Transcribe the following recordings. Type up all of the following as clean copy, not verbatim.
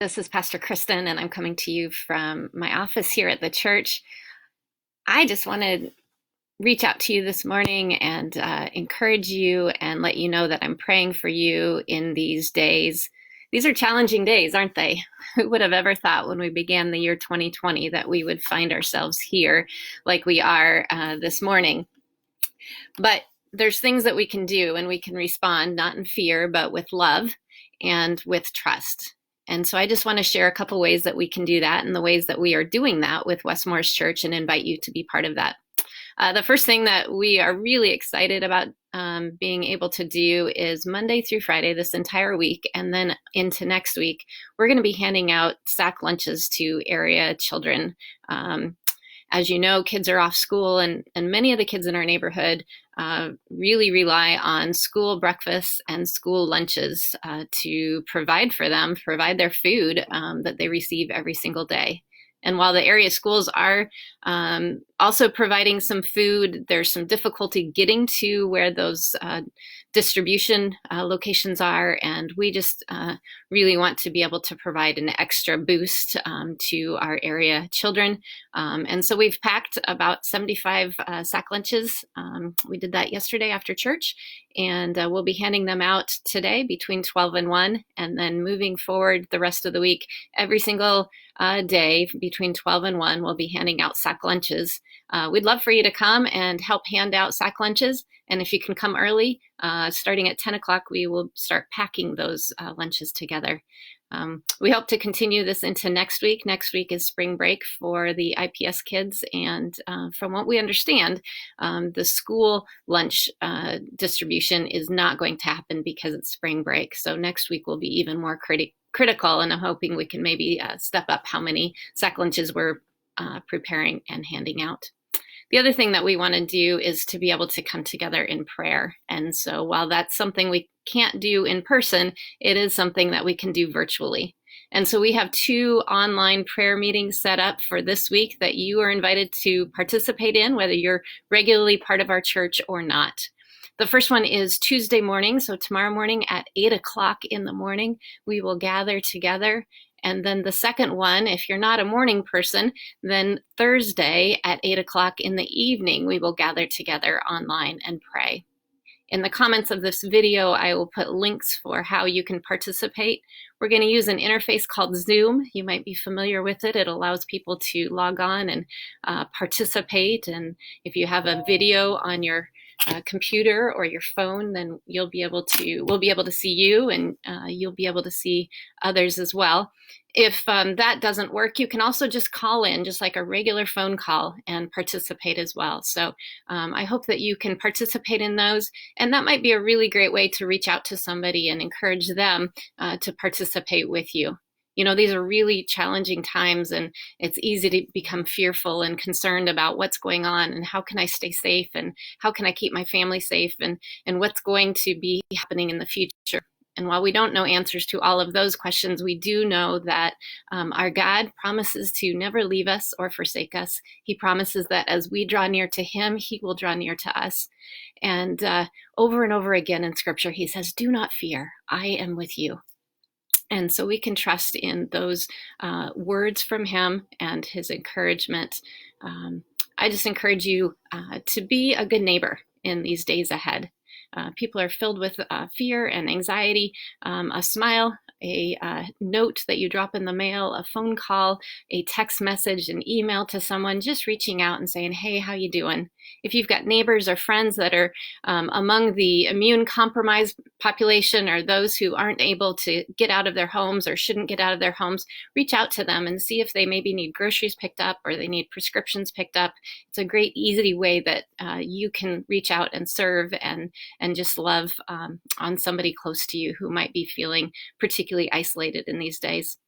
This is Pastor Kristen, and I'm coming to you from my office here at the church. I just want to reach out to you this morning and encourage you and let you know that I'm praying for you in these days. These are challenging days, aren't they? Who would have ever thought when we began the year 2020 that we would find ourselves here like we are this morning? But there's things that we can do, and we can respond not in fear, but with love and with trust. And so I just want to share a couple ways that we can do that and the ways that we are doing that with West Morris Church and invite you to be part of that. The first thing that we are really excited about being able to do is Monday through Friday, this entire week, and then into next week, we're going to be handing out sack lunches to area children. As you know, kids are off school, and many of the kids in our neighborhood really rely on school breakfasts and school lunches to provide for them, provide their food that they receive every single day. And while the area schools are also providing some food, there's some difficulty getting to where those distribution locations are. And we just really want to be able to provide an extra boost to our area children. And so we've packed about 75 sack lunches. We did that yesterday after church, and we'll be handing them out today between 12 and 1, and then moving forward the rest of the week, every single day between 12 and 1, we'll be handing out sack lunches. We'd love for you to come and help hand out sack lunches. And if you can come early, starting at 10 o'clock, we will start packing those lunches together. We hope to continue this into next week. Next week is spring break for the IPS kids. And from what we understand, the school lunch distribution is not going to happen because it's spring break. So next week will be even more critical, and I'm hoping we can maybe step up how many sack lunches we're preparing and handing out. The other thing that we want to do is to be able to come together in prayer. And so while that's something we can't do in person, it is something that we can do virtually. And so we have 2 online prayer meetings set up for this week that you are invited to participate in, whether you're regularly part of our church or not. The first one is Tuesday morning, so tomorrow morning at 8 o'clock in the morning, we will gather together. And then the second one, if you're not a morning person, then Thursday at 8 o'clock in the evening, we will gather together online and pray. In the comments of this video, I will put links for how you can participate. We're going to use an interface called Zoom. You might be familiar with it. It allows people to log on and participate. And if you have a video on your computer or your phone, then we'll be able to see you, and you'll be able to see others as well. If that doesn't work, you can also just call in, just like a regular phone call, and participate as well. So I hope that you can participate in those, and that might be a really great way to reach out to somebody and encourage them to participate with you. You know, these are really challenging times, and it's easy to become fearful and concerned about what's going on and how can I stay safe and how can I keep my family safe and what's going to be happening in the future. And while we don't know answers to all of those questions, we do know that our God promises to never leave us or forsake us. He promises that as we draw near to him, he will draw near to us. And over and over again in Scripture, he says, "Do not fear, I am with you." And so we can trust in those words from him and his encouragement. I just encourage you to be a good neighbor in these days ahead. People are filled with fear and anxiety. A smile, a note that you drop in the mail, a phone call, a text message, an email to someone, just reaching out and saying, "Hey, how you doing?" If you've got neighbors or friends that are among the immune compromised population, or those who aren't able to get out of their homes or shouldn't get out of their homes, reach out to them and see if they maybe need groceries picked up or they need prescriptions picked up. It's a great, easy way that you can reach out and serve and just love on somebody close to you who might be feeling particularly isolated in these days.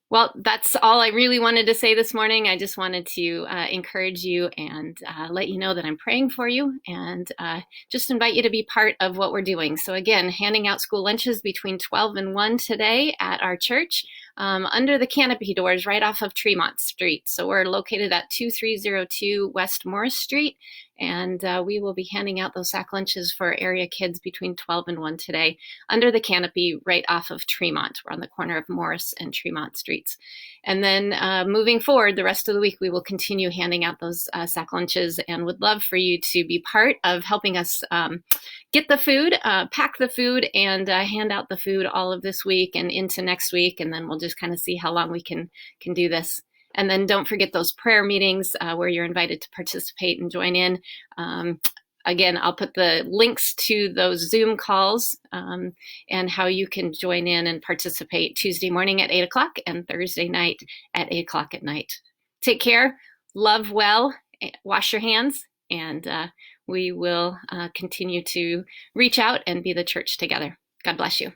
Well, that's all I really wanted to say this morning. I just wanted to encourage you and let you know that I'm praying for you, and just invite you to be part of what we're doing. So again, handing out school lunches between 12 and 1 today at our church under the canopy doors right off of Tremont Street. So we're located at 2302 West Morris Street, And we will be handing out those sack lunches for area kids between 12 and 1 today under the canopy right off of Tremont. We're on the corner of Morris and Tremont Streets. And then moving forward, the rest of the week, we will continue handing out those sack lunches, and would love for you to be part of helping us get the food, pack the food, and hand out the food all of this week and into next week. And then we'll just kind of see how long we can do this. And then don't forget those prayer meetings where you're invited to participate and join in. Again, I'll put the links to those Zoom calls and how you can join in and participate Tuesday morning at 8 o'clock and Thursday night at 8 o'clock at night. Take care, love well, wash your hands, and we will continue to reach out and be the church together. God bless you.